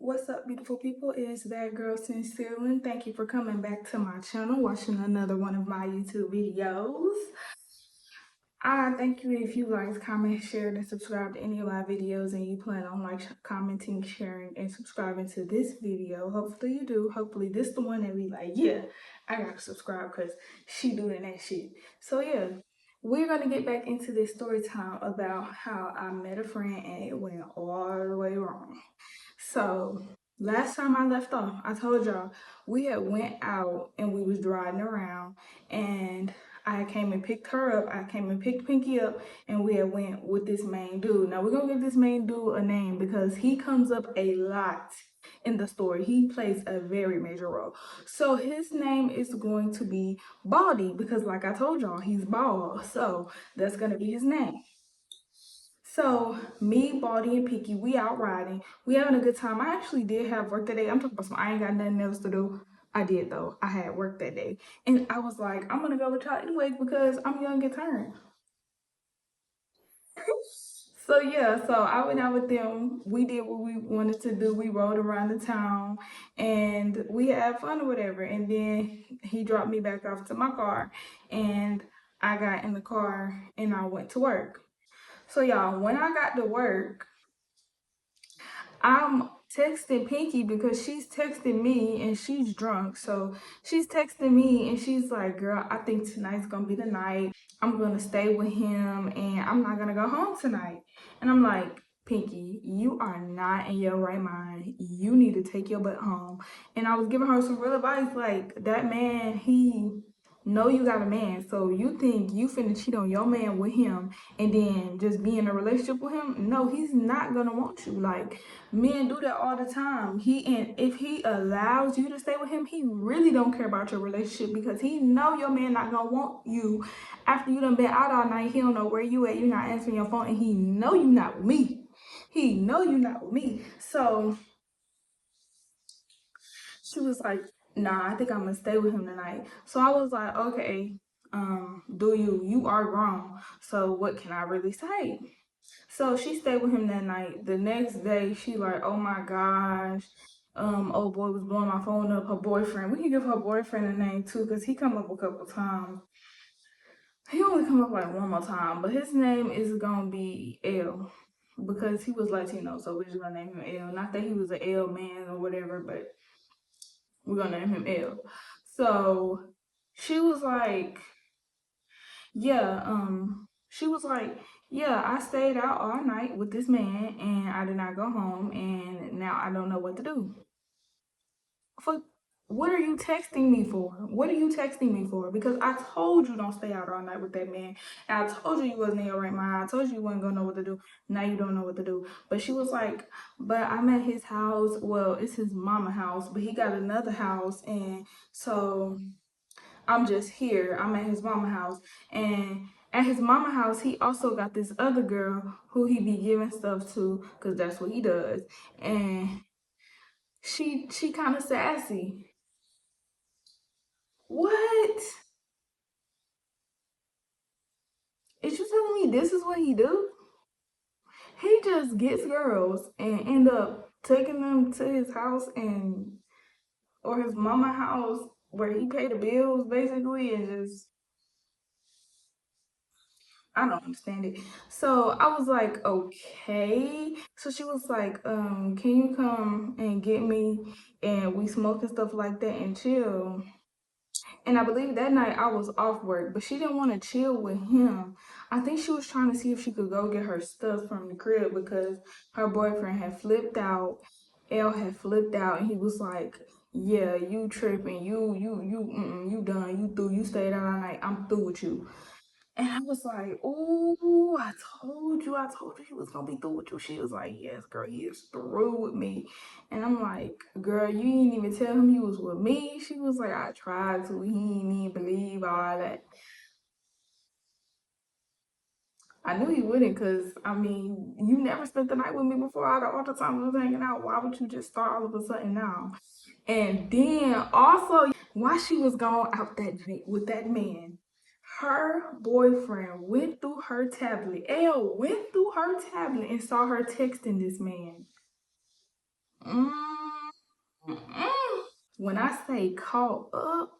What's up, beautiful people? It is that girl Sinceir'Lyn. Thank you for coming back to my channel, watching another one of my YouTube videos. I thank you if you like, comment, share, and subscribe to any of my videos, and you plan on commenting, sharing, and subscribing to this video. Hopefully you do. Hopefully this the one that be like, yeah, I gotta subscribe because she doing that shit. So yeah, we're gonna get back into this story time about how I met a friend and it went all the way wrong. So last time I left off, I told y'all we had went out and we was driving around, and I came and picked her up. I came and picked Pinky up, and we had went with this main dude. Now we're gonna give this main dude a name because he comes up a lot in the story. He plays a very major role. So his name is going to be Baldy because, like I told y'all, he's bald. So that's gonna be his name. So me, Baldy, and Pinky, we out riding. We having a good time. I actually did have work that day. I'm talking about some I ain't got nothing else to do. I did though. I had work that day. And I was like, I'm gonna go with y'all anyways because I'm young and turned. So yeah, so I went out with them. We did what we wanted to do. We rode around the town and we had fun or whatever. And then he dropped me back off to my car and I got in the car and I went to work. So y'all, when I got to work, I'm texting Pinky because she's texting me and she's drunk. So she's texting me and she's like, girl, I think tonight's gonna be the night. I'm gonna stay with him and I'm not gonna go home tonight. And I'm like, Pinky, you are not in your right mind. You need to take your butt home. And I was giving her some real advice, like that man, he know you got a man. So you think you finna cheat on your man with him and then just be in a relationship with him? No, he's not gonna want you. Like men do that all the time. And if he allows you to stay with him, he really don't care about your relationship because he know your man not gonna want you after you done been out all night. He don't know where you at. You not answering your phone, and he know you not with me. He know you not with me. So she was like, nah, I think I'm gonna stay with him tonight. So I was like, okay, do you are grown. So what can I really say? So she stayed with him that night. The next day, she like, oh my gosh, old boy was blowing my phone up. Her boyfriend. We can give her boyfriend a name too, cause he come up a couple times. He only come up like one more time, but his name is gonna be L, because he was Latino. So we're just gonna name him L. Not that he was an L man or whatever, but we're gonna name him L. So she was like, yeah, she was like, yeah, I stayed out all night with this man and I did not go home and now I don't know what to do. For what are you texting me for? What are you texting me for? Because I told you don't stay out all night with that man. And I told you wasn't in your right mind. I told you wasn't gonna know what to do. Now you don't know what to do. But she was like, but I'm at his house. Well, it's his mama house, but he got another house, and so I'm just here. I'm at his mama house. And at his mama house, he also got this other girl who he be giving stuff to, because that's what he does. And she kind of sassy. What? Is you telling me this is what he do? He just gets girls and end up taking them to his house and or his mama house where he pay the bills basically, and just I don't understand it. So I was like, okay. So she was like, can you come and get me and we smoke and stuff like that and chill. And I believe that night I was off work, but she didn't want to chill with him. I think she was trying to see if she could go get her stuff from the crib because her boyfriend had flipped out. L had flipped out, and he was like, "Yeah, you tripping? You done? You through? You stayed out all night. I'm through with you." And I was like, "Oh, I told you he was gonna be through with you." She was like, "Yes, girl, he is through with me." And I'm like, "Girl, you didn't even tell him you was with me." She was like, "I tried to. He didn't even believe all that." I knew he wouldn't, cause I mean, you never spent the night with me before. Out of all the time we was hanging out, why would you just start all of a sudden now? And then also, while she was gone out that night with that man, her boyfriend went through her tablet. L went through her tablet and saw her texting this man. Mm, mm. When I say caught up,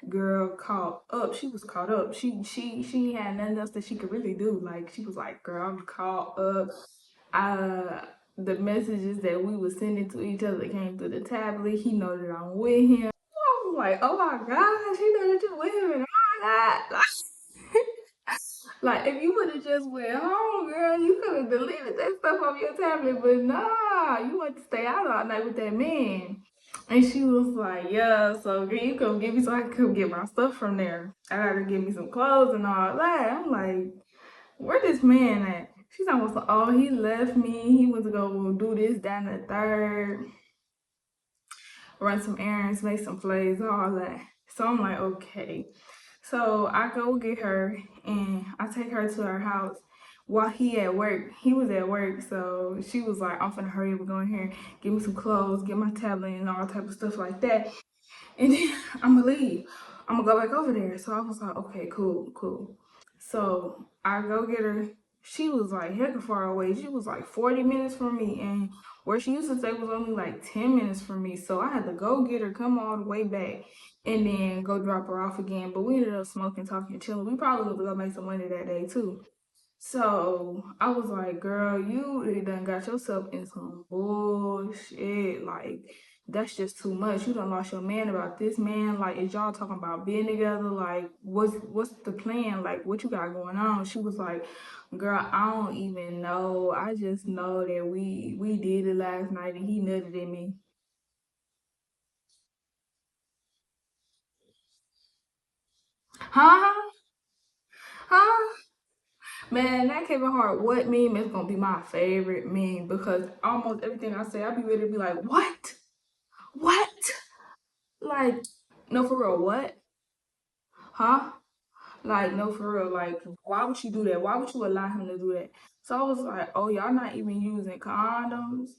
girl, caught up. She was caught up. She had nothing else that she could really do. Like she was like, girl, I'm caught up. Uh, the messages that we were sending to each other came through the tablet. He know that I'm with him. I was like, oh my gosh, he know that you're with him and all that. Like if you would have just went home, girl, you could have deleted that stuff off your tablet. But nah, you want to stay out all night with that man. And she was like, yeah, so girl, you come get me so I can come get my stuff from there. I gotta get me some clothes and all that. I'm like, where this man at? She's almost like, oh, he left me. He went to go do this, that, and the third, run some errands, make some plays, all that. So I'm like, okay. So I go get her and I take her to her house while he at work. He was at work, so she was like, I'm finna hurry up and go in here, get me some clothes, get my tablet and all type of stuff like that. And then I'm gonna leave. I'm gonna go back over there. So I was like, okay, cool, cool. So I go get her. She was like hecka far away. She was like 40 minutes from me. And where she used to stay was only like 10 minutes from me. So I had to go get her, come all the way back, and then go drop her off again. But we ended up smoking, talking, chilling. We probably was gonna make some money that day too. So I was like, girl, you done got yourself in some bullshit. Like, that's just too much. You done lost your man about this man. Like, is y'all talking about being together? Like, what's the plan? Like, what you got going on? She was like, girl, I don't even know. I just know that we did it last night and he nutted in me. Huh? Huh? Man, that Kevin Hart what meme is gonna be my favorite meme because almost everything I say, I'll be ready to be like, what? What? Like, no, for real, what? Huh? Like, no, for real, like, why would you do that? Why would you allow him to do that? So I was like, oh, y'all not even using condoms?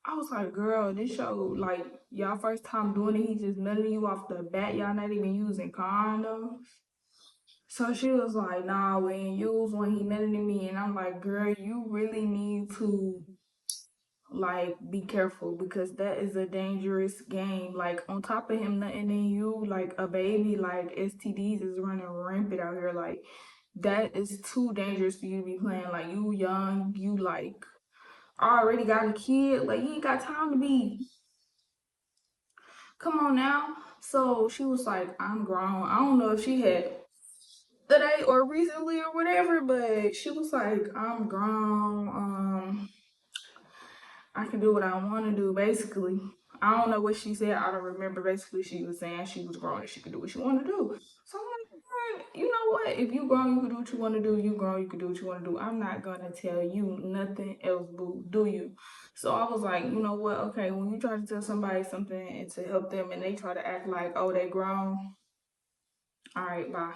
I was like, girl, this show, like, y'all first time doing it, he just nutting you off the bat. Y'all not even using condoms. So she was like, nah, we ain't use when he nutted in me. And I'm like, girl, you really need to like be careful because that is a dangerous game. Like on top of him nutting in you like a baby, like STDs is running rampant out here. Like that is too dangerous for you to be playing. Like you young, you like already got a kid. Like you ain't got time to be. Come on now. So she was like, I'm grown. I don't know if she had today or recently or whatever, but she was like, I'm grown. I can do what I want to do, basically. I don't know what she said. I don't remember. Basically, she was saying she was grown and she could do what she wanted to do. So I'm like, you know what? If you grown, you can do what you want to do. You grown, you can do what you want to do. I'm not gonna tell you nothing else, boo. Do you? So I was like, you know what? Okay, when you try to tell somebody something and to help them, and they try to act like, oh, they grown. All right, bye.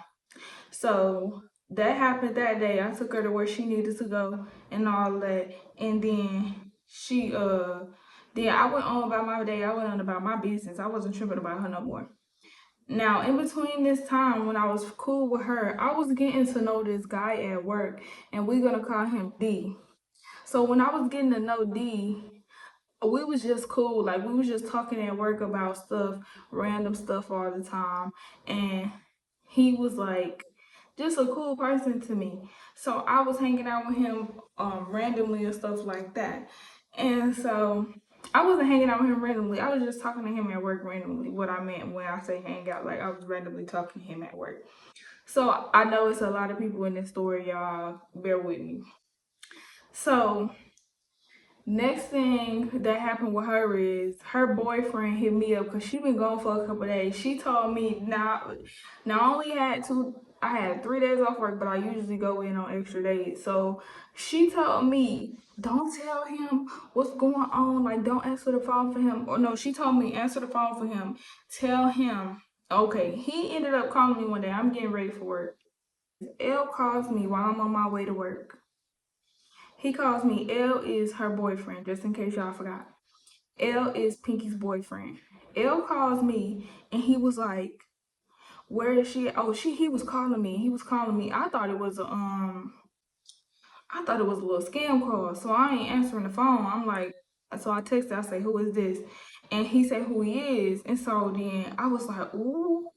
So that happened that day. I took her to where she needed to go and all that. And then I went on about my day. I went on about my business. I wasn't tripping about her no more. Now, in between this time when I was cool with her, I was getting to know this guy at work, and we're gonna call him D. So when I was getting to know D, we was just cool. Like we was just talking at work about stuff, random stuff all the time. And he was like just a cool person to me. So I was hanging out with him randomly and stuff like that. And so I wasn't hanging out with him randomly. I was just talking to him at work randomly. What I meant when I say hang out, like I was randomly talking to him at work. So I know it's a lot of people in this story, y'all. Bear with me. So next thing that happened with her is her boyfriend hit me up because she been gone for a couple days. She told me now I only had I had 3 days off work, but I usually go in on extra days. So she told me, don't tell him what's going on. Like don't answer the phone for him. Or no, she told me answer the phone for him. Tell him. Okay, he ended up calling me one day. I'm getting ready for work. L calls me while I'm on my way to work. He calls me. L is her boyfriend, just in case y'all forgot. L is Pinky's boyfriend. L calls me and he was like, "Where is she?" Oh, he was calling me. He was calling me. I thought it was a little scam call, so I ain't answering the phone. I'm like, So I texted, I say, who is this? And he said who he is. And so then I was like, ooh,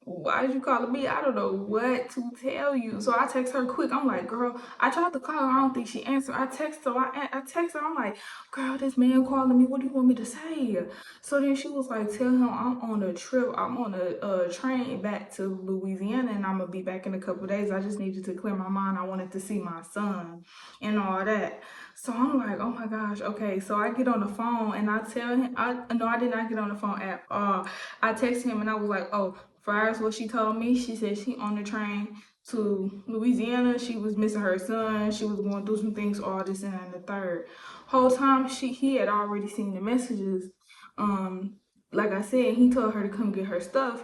why did you calling me? I don't know what to tell you. So I text her quick. I'm like, girl, I tried to call her. I don't think she answered. I text her. I text her. I'm like, girl, this man calling me. What do you want me to say? So then she was like, tell him I'm on a trip. I'm on a train back to Louisiana and I'm going to be back in a couple of days. I just needed to clear my mind. I wanted to see my son and all that. So I'm like, oh my gosh, okay. So I get on the phone and I tell him, no, I did not get on the phone at all. I text him and I was like, oh, far as what she told me, she said she on the train to Louisiana. She was missing her son. She was going through some things, all this and the third. Whole time he had already seen the messages. Um, like I said, he told her to come get her stuff.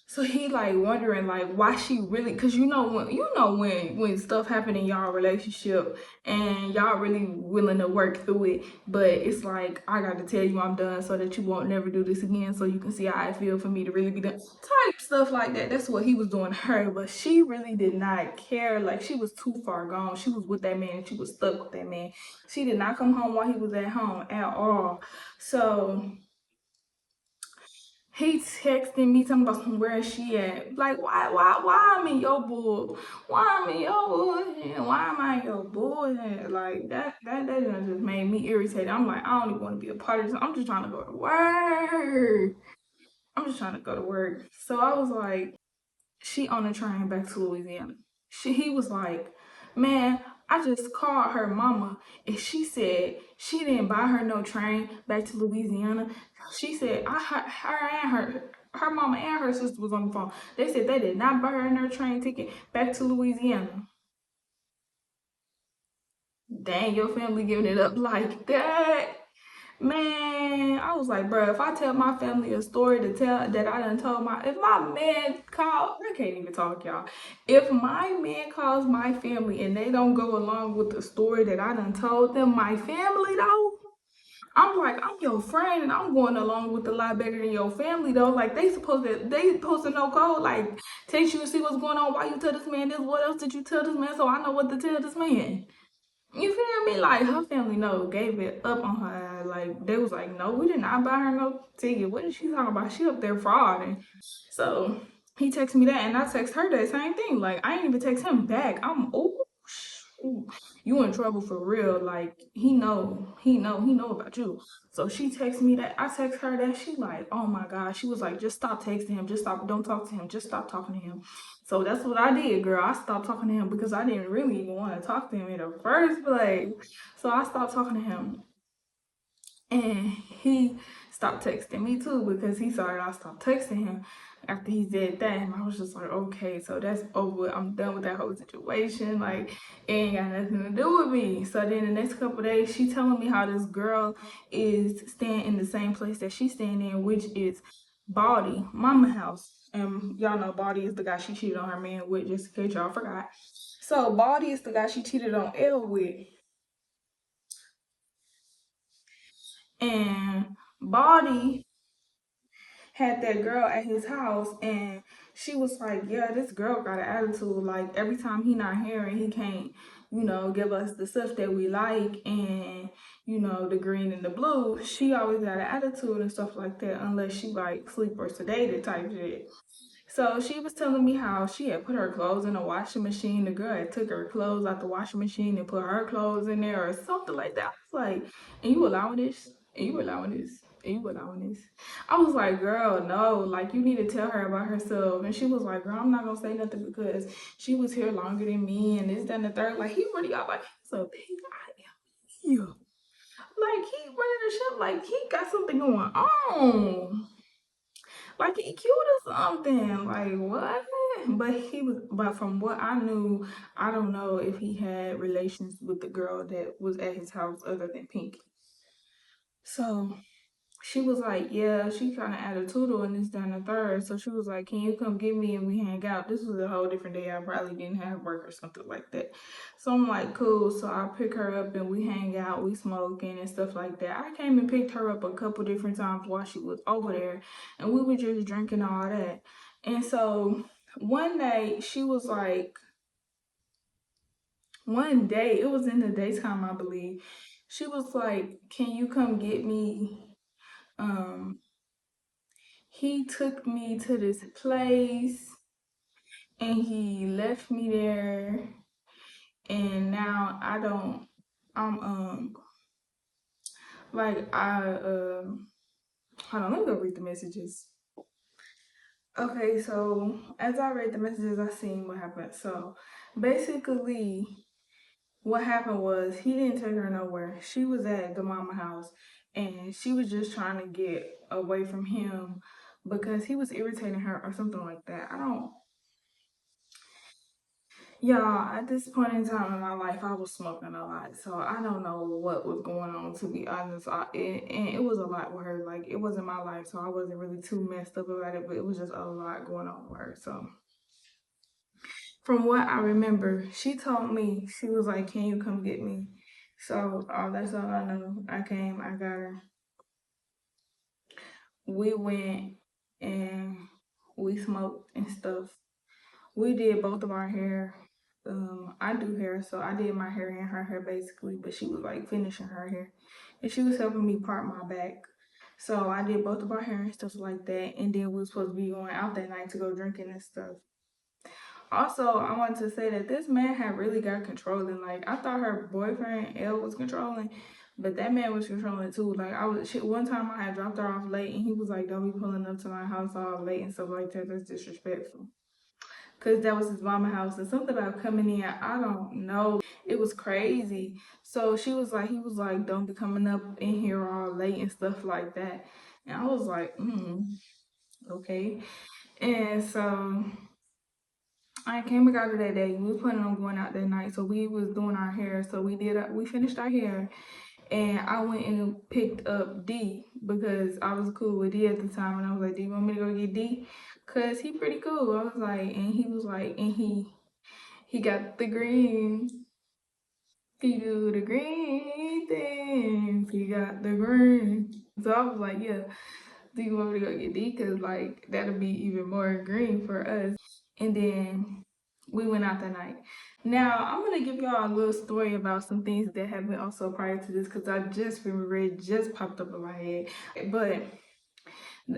So he like wondering like why she really, cause you know when stuff happen in y'all relationship and y'all really willing to work through it, but it's like I got to tell you I'm done so that you won't never do this again, so you can see how I feel for me to really be done. Type stuff like that. That's what he was doing to her, but she really did not care. Like she was too far gone. She was with that man. She was stuck with that man. She did not come home while he was at home at all. So he texting me talking about where she at. Like, why I'm in your bull? Why I'm in your bullshit? Why am I in your bullshit? Like that just made me irritated. I'm like, I don't even want to be a part of this. I'm just trying to go to work. I'm just trying to go to work. So I was like, she on the train back to Louisiana. He was like, man, I just called her mama and she said she didn't buy her no train back to Louisiana. She said her mama and her sister was on the phone. They said they did not buy her no train ticket back to Louisiana. Dang, your family giving it up like that. Man, I was like, bro, if I tell my family a story to tell that I done told if my man call, I can't even talk, y'all. If my man calls my family and they don't go along with the story that I done told them, my family though, I'm like, I'm your friend and I'm going along with a lot better than your family though. Like they supposed to know code, like text you and see what's going on. Why you tell this man this? What else did you tell this man? So I know what to tell this man. You feel me? Like her family no gave it up on her ass. Like they was like, no, we did not buy her no ticket. What is she talking about? She up there frauding. So he texted me that, and I text her that same thing. Like I ain't even text him back. Ooh, you in trouble for real. Like he know about you. So she texted me that. I text her that. She like, oh my god. She was like, just stop texting him. Just stop. Don't talk to him. Just stop talking to him. So that's what I did, girl. I stopped talking to him because I didn't really even want to talk to him in the first place. So I stopped talking to him. And he stopped texting me too because he saw that I stopped texting him after he did that. And I was just like, okay, so that's over. I'm done with that whole situation. Like, it ain't got nothing to do with me. So then the next couple of days, she telling me how this girl is staying in the same place that she's staying in, which is Baldy, Mama House. And y'all know Baldy is the guy she cheated on her man with, just in case y'all forgot. So Baldy is the guy she cheated on Elle with. And Baldy had that girl at his house and she was like, yeah, this girl got an attitude. Like every time he not here and he can't, give us the stuff that we like and, the green and the blue, she always got an attitude and stuff like that unless she like sleep or sedated type shit. So she was telling me how she had put her clothes in a washing machine. The girl had took her clothes out the washing machine and put her clothes in there or something like that. I was like, and you allowing this? And you allowing this? And you allowing this? I was like, girl, no. Like, you need to tell her about herself. And she was like, girl, I'm not going to say nothing because she was here longer than me and this, that, and the third. Like, he really got like, he's a big I am here. Like, he running the ship like he got something going on. Like he cute or something. Like what? But from what I knew, I don't know if he had relations with the girl that was at his house other than Pinky. So she was like, yeah, she kind of attitudinal and this, down the third. So she was like, can you come get me and we hang out? This was a whole different day. I probably didn't have work or something like that. So I'm like, cool. So I pick her up and we hang out, we smoking and stuff like that. I came and picked her up a couple different times while she was over there and we were just drinking all that. And so one day she was like, one day, it was in the daytime, I believe. She was like, "Can you come get me?" Um, he took me to this place and he left me there, and now I don't. I'm like hold on, let me go read the messages. Okay, so as I read the messages, I seen what happened. So basically, what happened was he didn't take her nowhere. She was at the mama house and she was just trying to get away from him because he was irritating her or something like that. I don't, y'all, at this point in time in my life, I was smoking a lot. So I don't know what was going on, to be honest. And it was a lot with her. Like, it wasn't my life, so I wasn't really too messed up about it, but it was just a lot going on with her. So from what I remember, she told me, she was like, "Can you come get me?" So that's all I know. I came, I got her. We went and we smoked and stuff. We did both of our hair. I do hair, so I did my hair and her hair basically, but she was like finishing her hair. And she was helping me part my back. So I did both of our hair and stuff like that. And then we were supposed to be going out that night to go drinking and stuff. Also, I wanted to say that this man had really got controlling. Like, I thought her boyfriend L was controlling, but that man was controlling too. Like, one time I had dropped her off late, and he was like, "Don't be pulling up to my house all late and stuff like that. That's disrespectful." Cause that was his mama house, and something about coming in, I don't know. It was crazy. So he was like, "Don't be coming up in here all late and stuff like that." And I was like, okay. And so I came and got her that day. We was planning on going out that night, so we was doing our hair. So we finished our hair, and I went and picked up D because I was cool with D at the time, and I was like, "Do you want me to go get D?" Cause he pretty cool. I was like, and he was like, and he got the green. He do the green things. He got the green. So I was like, yeah, do you want me to go get D? Cause like that'll be even more green for us. And then we went out that night. Now I'm gonna give y'all a little story about some things that happened also prior to this, cause I just remember it just popped up in my head. But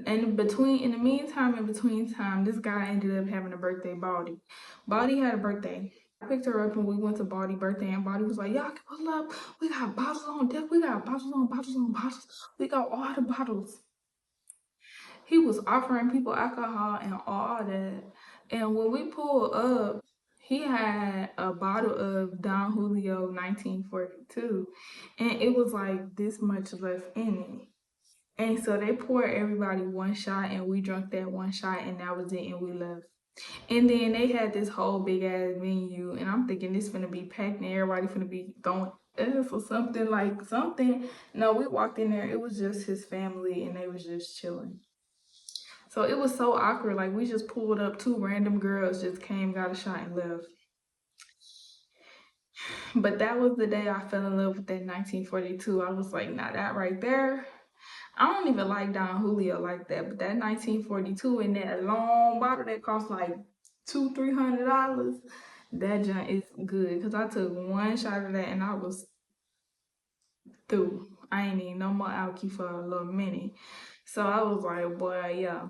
in the meantime, in between time, this guy ended up having a birthday. Baldy had a birthday. I picked her up and we went to Baldy's birthday, and Baldy was like, "Y'all can pull up. We got bottles on deck. We got bottles on bottles on bottles. We got all the bottles." He was offering people alcohol and all that. And when we pulled up, he had a bottle of Don Julio 1942, and it was like this much left in it. And so they poured everybody one shot, and we drank that one shot, and that was it, and we left. And then they had this whole big ass menu, and I'm thinking this finna be packed, and everybody finna be throwing F or something like something. No, we walked in there, it was just his family, and they was just chilling. So it was so awkward. Like, we just pulled up, two random girls just came, got a shot, and left. But that was the day I fell in love with that 1942. I was like, nah, that right there. I don't even like Don Julio like that, but that 1942 in that long bottle that cost like $200-300, that junk is good. Cause I took one shot of that and I was through. I ain't need no more alky for a little minute. So I was like, boy, yeah.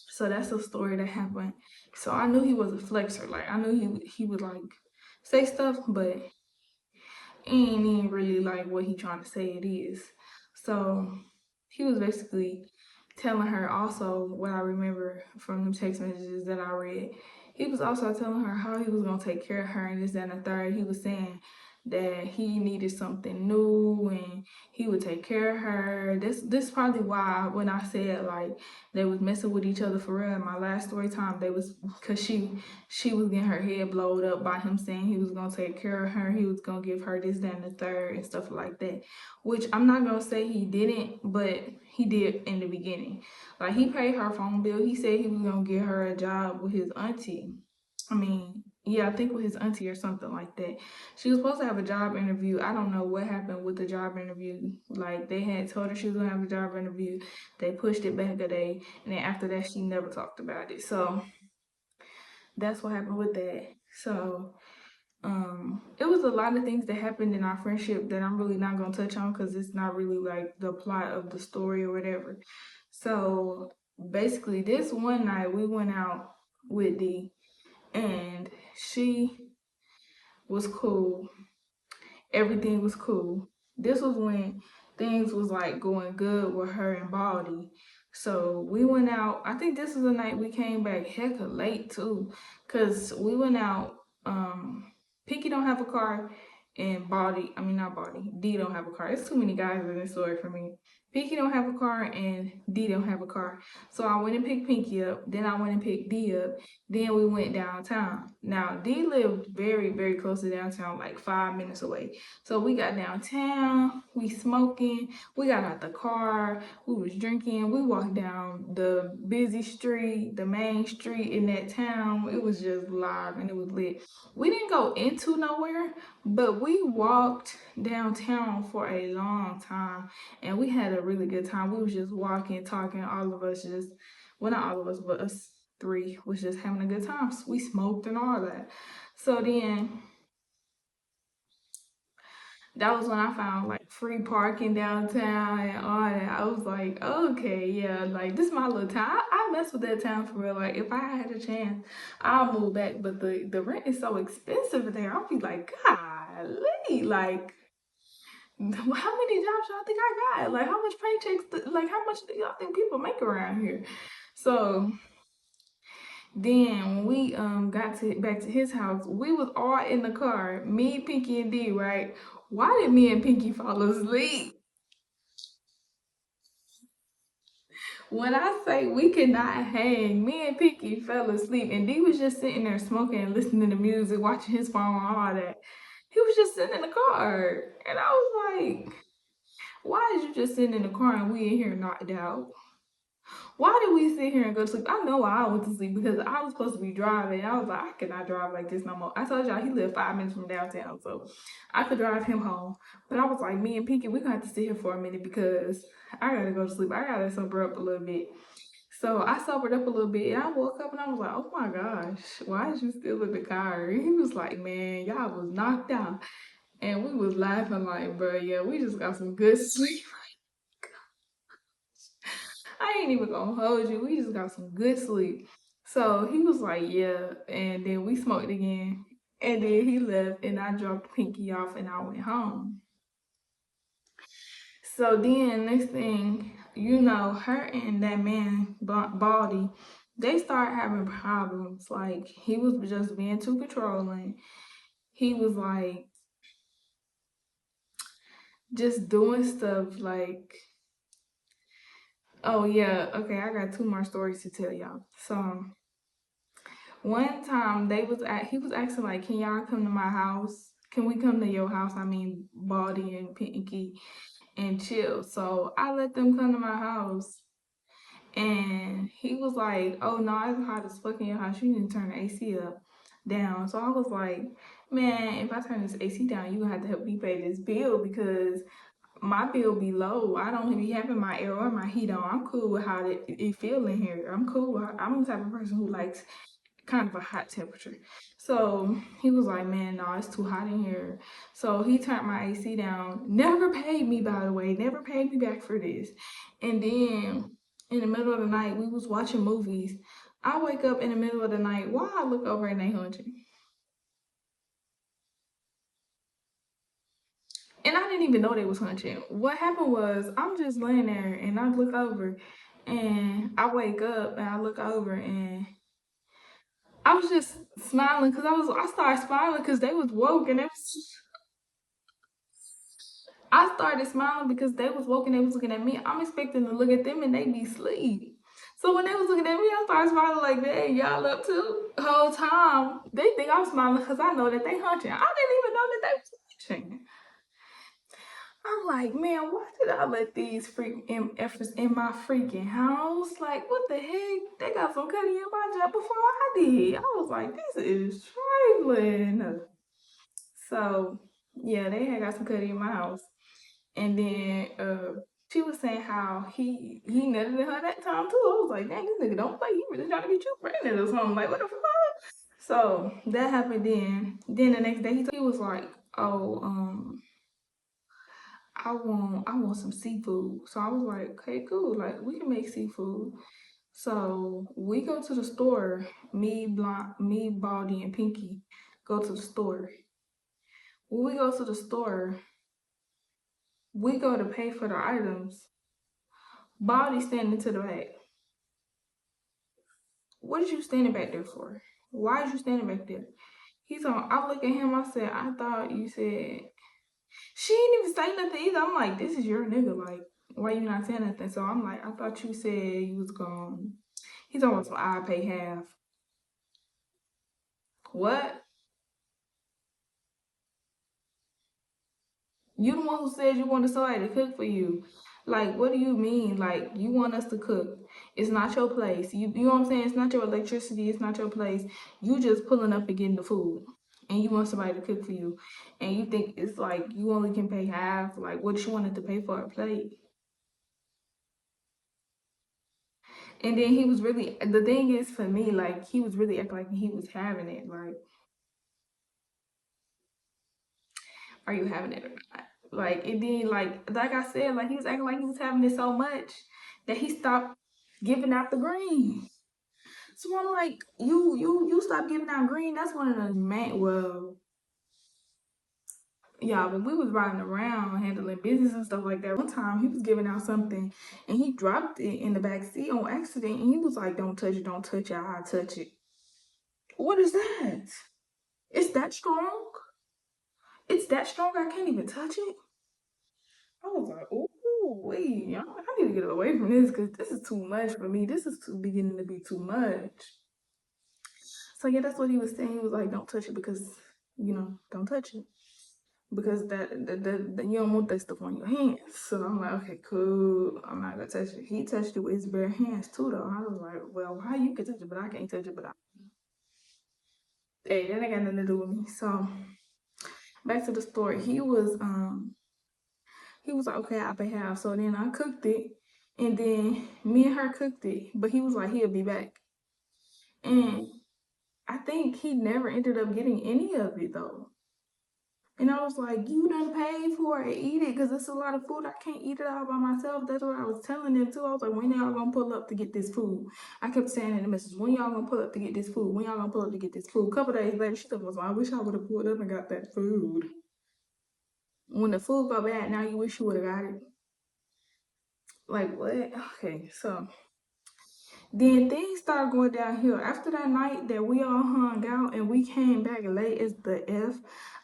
So that's a story that happened. So I knew he was a flexer. Like, I knew he would like say stuff, but ain't even really like what he trying to say it is. So he was basically telling her also what I remember from the text messages that I read. He was also telling her how he was gonna take care of her and this, that, and the third. He was saying that he needed something new and he would take care of her. This probably why when I said like they was messing with each other for real in my last story time, they was because she was getting her head blowed up by him saying he was gonna take care of her, he was gonna give her this, that, and the third and stuff like that. Which I'm not gonna say he didn't, but he did in the beginning. Like, he paid her phone bill. He said he was gonna get her a job with his auntie. I mean, yeah, I think with his auntie or something like that. She was supposed to have a job interview. I don't know what happened with the job interview. Like, they had told her she was gonna have a job interview. They pushed it back a day, and then after that, she never talked about it. So that's what happened with that. So it was a lot of things that happened in our friendship that I'm really not gonna touch on because it's not really like the plot of the story or whatever. So basically, this one night we went out with D, and she was cool. Everything was cool. This was when things was like going good with her and Baldy. So we went out. I think this is the night we came back hecka late too, cause we went out. Pinky don't have a car, and Baldy, I mean not Baldy, D don't have a car. It's too many guys in this story for me. Pinky don't have a car, and D don't have a car. So I went and picked Pinky up. Then I went and picked D up. Then we went downtown. Now, D lived very, very close to downtown, like 5 minutes away. So we got downtown, we smoking, we got out the car, we was drinking, we walked down the busy street, the main street in that town. It was just live and it was lit. We didn't go into nowhere, but we walked downtown for a long time and we had a really good time. We was just walking, talking, all of us just, well, not all of us, but us three was just having a good time. We smoked and all that. So then that was when I found like free parking downtown and all that. I was like, okay, yeah, like this is my little town. I mess with that town for real. Like if I had a chance, I'll move back. But the rent is so expensive there. I'll be like, golly, like how many jobs y'all think I got? Like how much paychecks? Like how much do y'all think people make around here? So then when we got to back to his house, we was all in the car, me, Pinky, and D, right? Why did me and Pinky fall asleep? When I say we could not hang, me and Pinky fell asleep, and D was just sitting there smoking and listening to music, watching his phone, and all that. He was just sitting in the car, and I was like, "Why is you just sitting in the car and we in here knocked out?" Why did we sit here and go to sleep? I know why I went to sleep because I was supposed to be driving. I was like, I cannot drive like this no more. I told y'all he lived 5 minutes from downtown, so I could drive him home. But I was like, me and Pinky, we gonna have to sit here for a minute because I gotta go to sleep. I gotta sober up a little bit. So I sobered up a little bit and I woke up and I was like, oh my gosh, why is you still in the car? And he was like, man, y'all was knocked out. And we was laughing like, bro, yeah, we just got some good sleep. I ain't even gonna hold you. We just got some good sleep. So he was like, yeah. And then we smoked again. And then he left and I dropped Pinky off and I went home. So then next thing, you know, her and that man, Baldy, they started having problems. Like he was just being too controlling. He was like just doing stuff like, oh yeah, okay, I got two more stories to tell y'all. So one time he was asking like, can y'all come to my house? Can we come to your house? I mean, Baldy and Pinky and chill. So I let them come to my house, and he was like, oh no, it's hot as fuck in your house. You need to turn the AC up down. So I was like, man, if I turn this AC down, you gonna have to help me pay this bill because my bill be low. I don't be having my air or my heat on. I'm cool with how it feel in here. I'm cool with. I'm the type of person who likes kind of a hot temperature. So he was like, man, no, it's too hot in here. So he turned my AC down. Never paid me, by the way. Never paid me back for this. And then in the middle of the night, we was watching movies. I wake up in the middle of the night. Why I look over and they hunting? And I didn't even know they was hunting. What happened was I'm just laying there and I look over and I wake up and I look over and I was just smiling because I started smiling because they was woke and I started smiling because they was woke and they was looking at me. I'm expecting to look at them and they be asleep. So when they was looking at me, I started smiling like, "Hey, y'all up too?" The whole time they think I'm smiling because I know that they hunting. I didn't even know that they was hunting. I'm like, man, why did I let these freak MFers in my freaking house? Like, what the heck? They got some cutty in my job before I did. I was like, this is trifling. So yeah, they had got some cutty in my house. And then she was saying how he nutted in her that time too. I was like, dang, this nigga don't play. He really trying to get you pregnant or something. Like, what the fuck? So that happened then. Then the next day he was like, "Oh, I want some seafood." So I was like, "Okay, cool. Like we can make seafood." So we go to the store. Me, Baldy, and Pinky go to the store. When we go to the store, we go to pay for the items. Baldy standing to the back. What is you standing back there for? Why is you standing back there? He's on. I look at him. I said, I thought you said. She didn't even say nothing either. I'm like, this is your nigga. Like, why you not saying nothing? So I'm like, I thought you said you was gone. He's almost I pay half. What? You the one who said you wanted somebody to cook for you. Like, what do you mean? Like, you want us to cook. It's not your place. You know what I'm saying? It's not your electricity. It's not your place. You just pulling up and getting the food. And you want somebody to cook for you. And you think it's like you only can pay half. Like, what you wanted to pay for a plate? And then he was really, the thing is for me, like, he was really acting like he was having it. Like, are you having it or not? Like, and then, like I said, like, he was acting like he was having it so much that he stopped giving out the green. So I'm like, you stop giving out green. That's one of the man. Well, yeah, when we was riding around handling business and stuff like that, one time he was giving out something and he dropped it in the back seat on accident and he was like, don't touch it, I'll touch it. What is that? It's that strong? It's that strong I can't even touch it? I was like, ooh, wait, I need to get away from this because this is too much for me. This is beginning to be too much. So yeah, that's what he was saying. He was like, don't touch it because, don't touch it. Because that you don't want that stuff on your hands. So I'm like, okay, cool. I'm not gonna touch it. He touched it with his bare hands too though. I was like, well, how you can touch it, but I can't touch it, hey, that ain't got nothing to do with me. So back to the story. He was like, okay, I'll pay half. So then I cooked it, and then me and her cooked it. But he was like, he'll be back. And I think he never ended up getting any of it though. And I was like, you done paid for it, eat it, because it's a lot of food. I can't eat it all by myself. That's what I was telling them too. I was like, when y'all gonna pull up to get this food? I kept saying in the message, when y'all gonna pull up to get this food? When y'all gonna pull up to get this food? A couple days later, she was like, I wish I would have pulled up and got that food. When the food got bad, now you wish you would have got it. Like what? Okay, so then things started going downhill. After that night that we all hung out and we came back late as the F,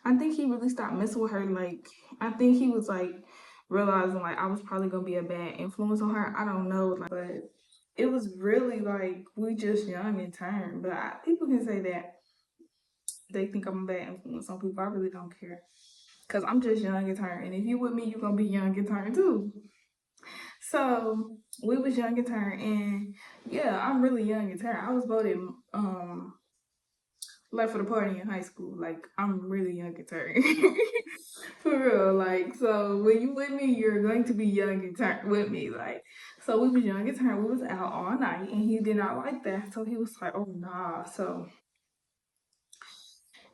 I think he really stopped messing with her. Like, I think he was like realizing like I was probably gonna be a bad influence on her. I don't know, like, but it was really like we just young and turned. But people can say that they think I'm a bad influence on people. I really don't care because I'm just young and turned. And if you with me, you're gonna be young and turned too. So we was young and turned, and yeah, I'm really young and turned. I was voted like for the party in high school. Like I'm really young and turned. For real. Like so when you with me, you're going to be young and turned with me. Like so we was young and turned. We was out all night, and he did not like that. So he was like, "Oh nah." So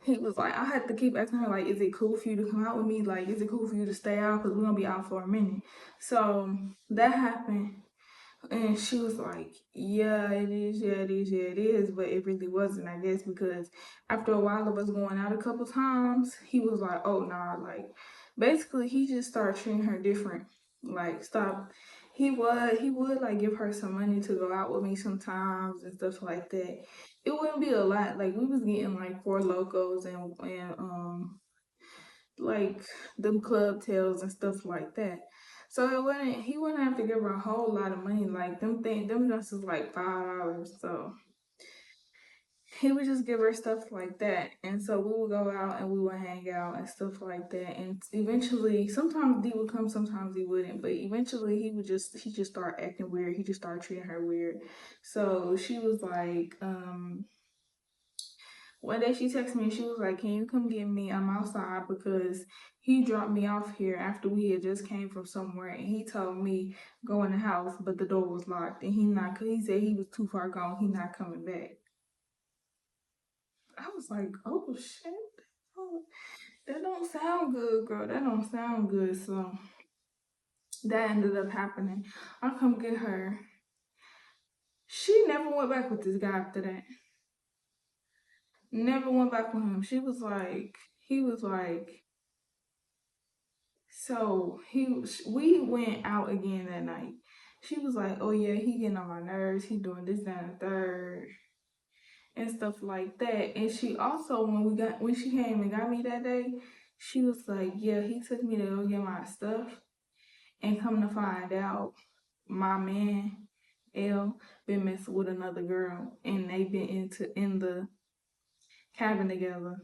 he was like, I had to keep asking her like, "Is it cool for you to come out with me? Like, is it cool for you to stay out? Cause we're gonna be out for a minute." So that happened. And she was like, yeah, it is, yeah, it is, yeah, it is. But it really wasn't, I guess, because after a while of us going out a couple times, he was like, oh, nah, like, basically, he just started treating her different. Like, stop. He would, like, give her some money to go out with me sometimes and stuff like that. It wouldn't be a lot. Like, we was getting, like, Four Locos and like them club tails and stuff like that. So he wouldn't have to give her a whole lot of money. Like them dresses like $5. So he would just give her stuff like that. And so we would go out and we would hang out and stuff like that. And eventually sometimes D would come, sometimes he wouldn't. But eventually he just started acting weird. He just started treating her weird. So she was like, one day she texted me and she was like, can you come get me? I'm outside because he dropped me off here after we had just came from somewhere and he told me go in the house, but the door was locked and he said he was too far gone, he not coming back. I was like, oh shit. Oh, that don't sound good, girl. That don't sound good. So that ended up happening. I come get her. She never went back with this guy after that. Never went back with him. He was like, so we went out again that night. She was like, oh yeah, he getting on my nerves. He doing this, that, and the third, and stuff like that. And she also, when she came and got me that day, she was like, yeah, he took me to go get my stuff, and come to find out, my man L been messing with another girl, and they been in the cabin together.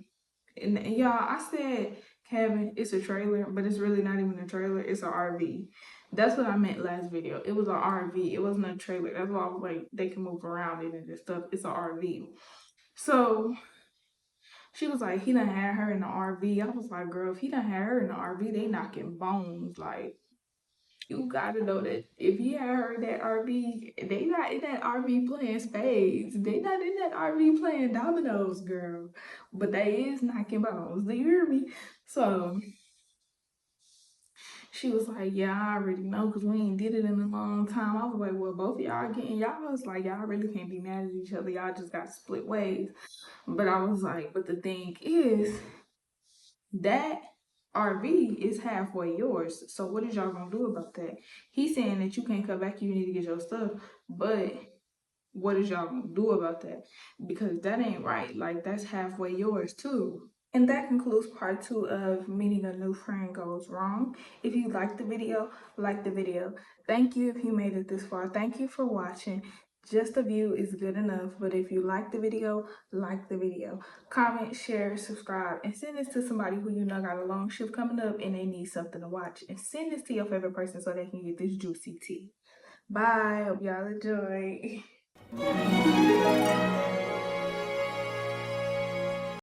And y'all, I said cabin, it's a trailer, but it's really not even a trailer, it's an RV. That's what I meant last video. It was an RV. It wasn't a trailer. That's why I was like, they can move around in it and stuff. It's an RV. So she was like, he done had her in the RV. I was like, girl, if he done had her in the RV, they knocking bones. Like, you gotta know that if he had her in that RV, they not in that RV playing spades. They not in that RV playing dominoes, girl. But they is knocking bones. Do you hear me? So she was like, yeah, I already know because we ain't did it in a long time. I was like, well, both of y'all getting, y'all was like, y'all really can't be mad at each other. Y'all just got split ways. But I was like, but the thing is, that RV is halfway yours. So what is y'all gonna do about that? He's saying that you can't come back, you need to get your stuff. But what is y'all gonna do about that? Because that ain't right. Like, that's halfway yours too. And that concludes part 2 of meeting a new friend goes wrong. If you liked the video, like the video. Thank you if you made it this far. Thank you for watching. Just a view is good enough, but if you like the video, like the video. Comment, share, subscribe, and send this to somebody who you know got a long shift coming up and they need something to watch. And send this to your favorite person so they can get this juicy tea. Bye. Hope y'all enjoy.